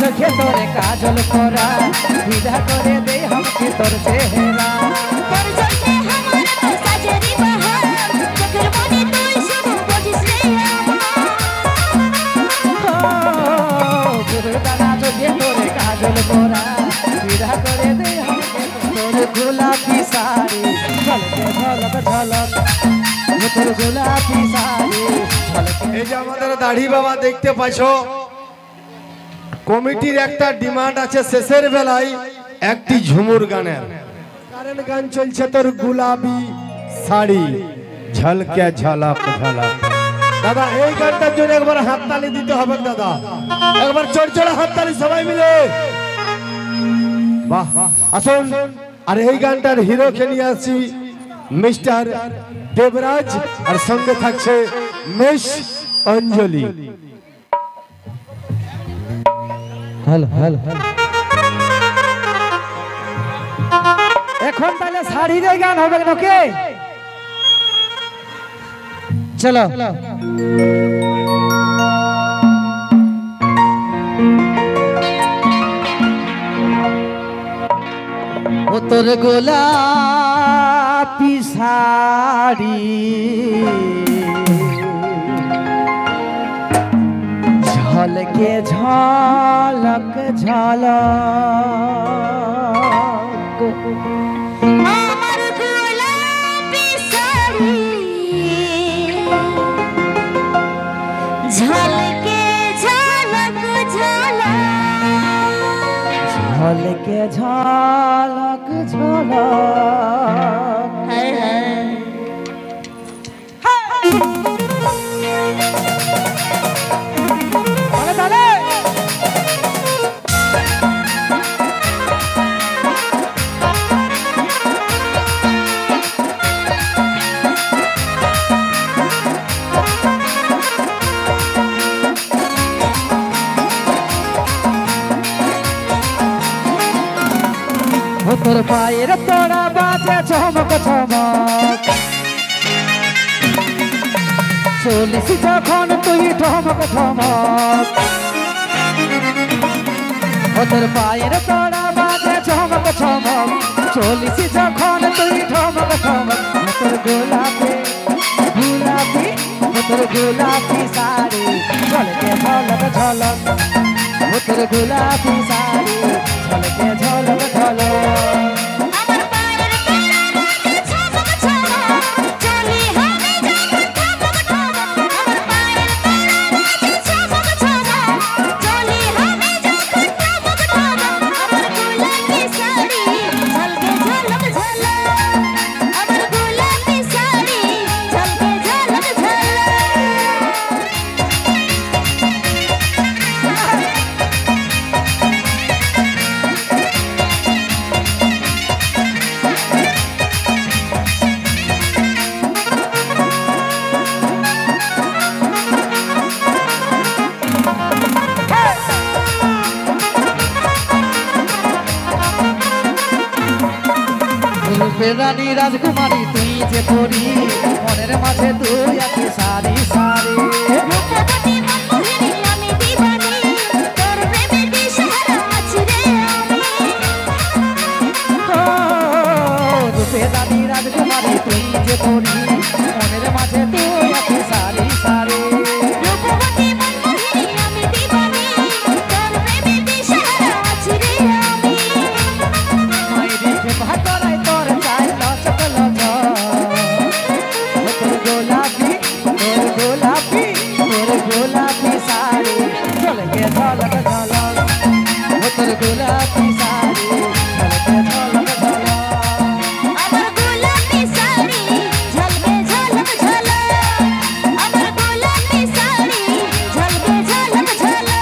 চোখে তোরে কাজল করা বিধা করে দে हमके তোর চেহারা তোর চোখে আমার তো সাজেরি বাহার চোখের মনে তুই শুধু বুঝিস রে আমার দানা চোখে তোরে কাজল করা বিধা করে দে हमके তোর গোলাপি শাড়ি ঝলকে ঝলক ঝলক তোর গোলাপি শাড়ি ঝলকে। এই যে আমাদের দাড়ি বাবা দেখতে পাইছো কমিটির একটা ডিমান্ড আছে শেষের বেলায় একটি ঝুমুর গানের কারেন্ট গান চলছে তোর গোলাপি শাড়ি ঝলকে ঝলক ঝলক। দাদা এই গানটার জন্য একবার হাততালি দিতে হবে দাদা, একবার চড়চড়া হাততালি সবাই মিলে। বাহ আসুন। আর এই গানটার হিরোকে নিয়ে আসি মিস্টার দেবরাজ আর সঙ্গে থাকছে মিস অঞ্জলি। হ্যালো হ্যালো এখন তাহলে শাড়ির গান হবে নাকি? চলো ও তোর গোলাপি শাড়ি ঝলকে ঝলক ঝলক আমার গোলাপি শাড়ি ঝলকে ঝলক ঝলক ঝলকে ঝলক ঝলক। হায় হায় তোর পায়ের তোরা বাজে চমক চমক চলিস যখন তুই ঠমক ঠমক তোর পায়ের তোরা বাজে চমক চমক চলিস যখন তুই ঠমক ঠমক তোর গোলাপি গোলাপি তোর গোলাপি শাড়ি ঝলকে ঝলক ঝলক তোর গোলাপি শাড়ি ঝলকে ঝলক ঝলক। আমার পায়ের তোরা বাজে চমক চমক চলি হবে যখন ঠমক ঠমক আমার পায়ের তোরা বাজে চমক চমক চলি হবে যখন ঠমক ঠমক আমার গোলাপি শাড়ি ঝলকে ঝলক ঝলক আমার গোলাপি শাড়ি ঝলকে ঝলক ঝলক। রানী রাজকুমারী তুই যে পড়ি মনের মাঝে তুই আছি সারি সারি রূপবতী মনমোহিনী আমি দিবানি তোর প্রেমে দিশাহারা আছি রে আমি রূপে রানী রাজকুমারী তুই যে পড়ি মনের মাঝে তুই আছি সারি সারি রূপবতী মনমোহিনী আমি দিবানি তোর প্রেমে দিশাহারা আছি রে আমি মায়ের দেখে ভাতরাই তোর চাই লচক লচক তোর গোলাপি শাড়ি ঝলকে ঝলক ঝলক তোর গোলাপি শাড়ি ঝলকে ঝলক ঝলক। আমার গোলাপি শাড়ি ঝলকে ঝলক ঝলক আমার গোলাপি শাড়ি ঝলকে ঝলক ঝলক।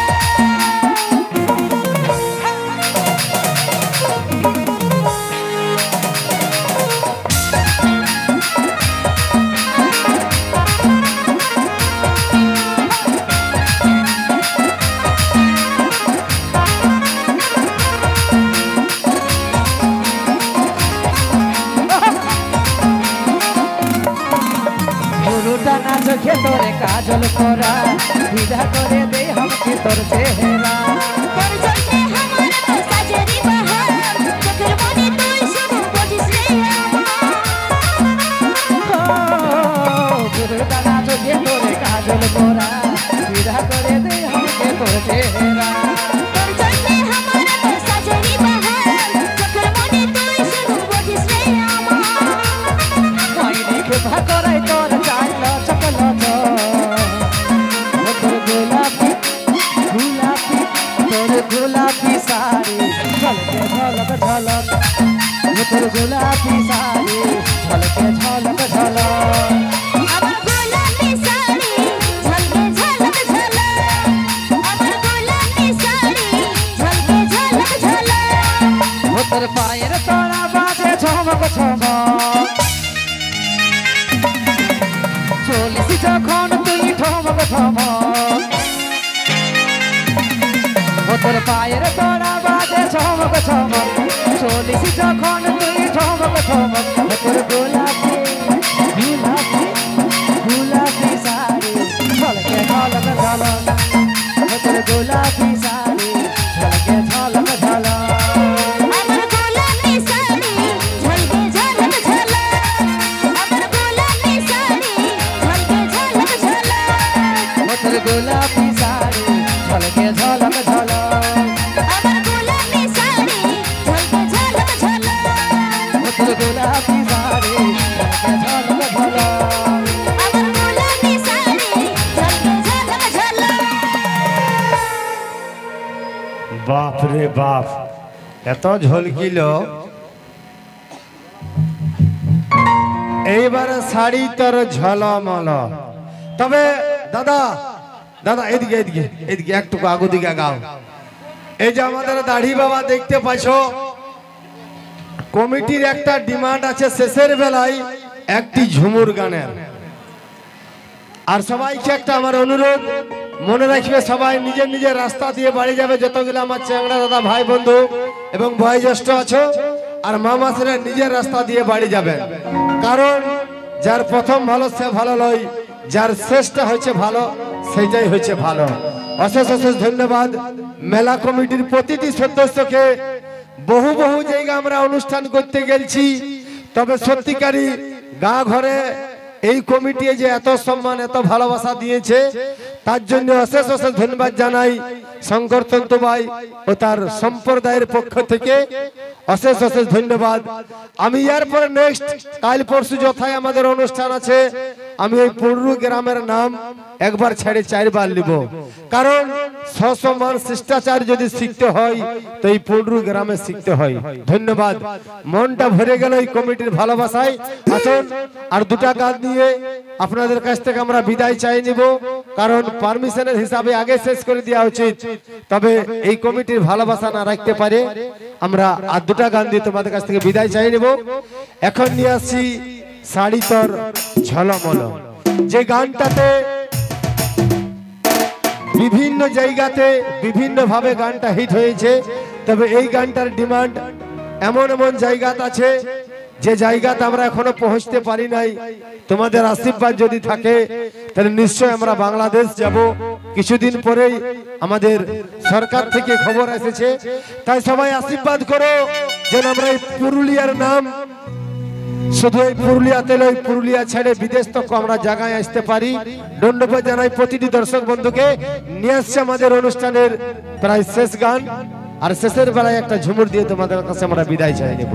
টানা চোখে তোরে কাজল করা বিধা করে দে हमके তোর চেহারা তোর লাগে তোর চেহারা তোর জন্যে আমার তোর সাজেনি বাহার চোখের মনে তুই শুধু বুঝিস রে আমার ওই দেখে ভাকরাই তোর চাইল চকল তোর গোলাপি গোলাপি তোর গোলাপি শাড়ি ঝলকে ঝলক ঝলক তোর গোলাপি শাড়ি ঝলকে ঝলক ঝলক আমার গোলাপি শাড়ি ঝলকে ঝলক ঝলক আমার গোলাপি শাড়ি ঝলকে ঝলক ঝলক তোর পায়ের তলা বাজে ঝমক ঝমক চলিস যখন তুই ঠমক ঠমক তোর পায়ের তলা বাজে ঝমক ঝমক চলিস যখন তুই ঠমক ঠমক তোর গোলাপি গোলাপি গোলাপি শাড়ি ঝলকে ঝলক ঝলক তোর গোলাপি শাড়ি ঝলকে ঝলক ঝলক আমার গোলাপি শাড়ি ঝলকে ঝলক ঝলক আমার গোলাপি শাড়ি ঝলকে ঝলক ঝলক তোর গোলাপি শাড়ি ঝলকে ঝলক ঝলক আমার গোলাপি শাড়ি ঝলকে ঝলক ঝলক তোর গোলাপি শাড়ি ঝলকে ঝলক ঝলক আমার গোলাপি শাড়ি ঝলকে ঝলক ঝলক বাপ রে বাপ এত ঝলকিল এইবারে শাড়ি তোর ঝলমল তবে দাদা দাদা এদিকে এদিকে এদিকে একটু আগু দিকে গাও এই যে আমাদের দাড়ি বাবা দেখতে পাচ্ছ কমিটির একটা ডিমান্ড আছে শেষের বেলায় একটি ঝুমুর গানের আর সবাইকে একটা আমার অনুরোধ মনে রাখবে সবাই নিজের নিজের রাস্তা দিয়ে বাড়ি যাবে যতগুলো আমার চ্যাংড়া দাদা ভাই বন্ধু এবং বয়োজ্যেষ্ঠ আছো আর মা মাসেরা নিজের রাস্তা দিয়ে বাড়ি যাবেন কারণ যার প্রথম ভালো সে ভালো লয় যার শেষটা হয়েছে ভালো সেটাই হয়েছে ভালো অশেষ অশেষ ধন্যবাদ মেলা কমিটির প্রতিটি সদস্যকে বহু বহু জায়গা আমরা অনুষ্ঠান করতে গেছি তবে সত্যিকারী গা ঘরে এই কমিটি যে এত সম্মান এত ভালোবাসা দিয়েছে তার জন্য অশেষ অশেষ ধন্যবাদ জানাই শঙ্কর তন্তু ভাই ও তার সম্প্রদায়ের পক্ষ থেকে অশেষ অশেষ ধন্যবাদ আমি এরপরে নেক্সট কাল পরশু যথায় আমাদের অনুষ্ঠান আছে আমি এই পুরু গ্রামের নাম একবার ছেড়ে চারবার নিব কারণ সসম্মান শিষ্টাচার যদি শিখতে হয় তো এই পুরু গ্রামে শিখতে হয় ধন্যবাদ মনটা ভরে গেল এই কমিটির ভালোবাসায় আসুন আর দুটা গান দিয়ে আপনাদের কাছ থেকে আমরা বিদায় চাই নিব কারণ পারমিশনের হিসাবে আগে শেষ করে দেওয়া উচিত তবে এই কমিটির ভালোবাসা না রাখতে পারে আমরা আর দুটা গান দিয়ে তোমাদের কাছ থেকে বিদায় চাই নিব এখন নিয়ে আসছি শাড়ি তোর ঝলমল যে গানটাতে বিভিন্ন জায়গাতে বিভিন্ন ভাবে গানটা হিট হয়েছে তবে এই গানটার ডিমান্ড এমন এমন জায়গাতে আছে যে জায়গাতে আমরা এখনো পৌঁছতে পারি নাই তোমাদের আশীর্বাদ যদি থাকে তাহলে নিশ্চয় আমরা বাংলাদেশ যাব কিছুদিন পরেই আমাদের সরকার থেকে খবর এসেছে তাই সবাই আশীর্বাদ করো যেন আমরা এই পুরুলিয়ার নাম শুধু এই পুরুলিয়াতে নয় পুরুলিয়া ছেড়ে বিদেশ তক আমরা জায়গায় আসতে পারি ধন্যবাদ জানাই প্রতিটি দর্শক বন্ধুকে নিয়ে আসছে আমাদের অনুষ্ঠানের প্রায় শেষ গান আর শেষের বেলায় একটা ঝুমুর দিয়ে তোমাদের কাছে আমরা বিদায় চাই নেব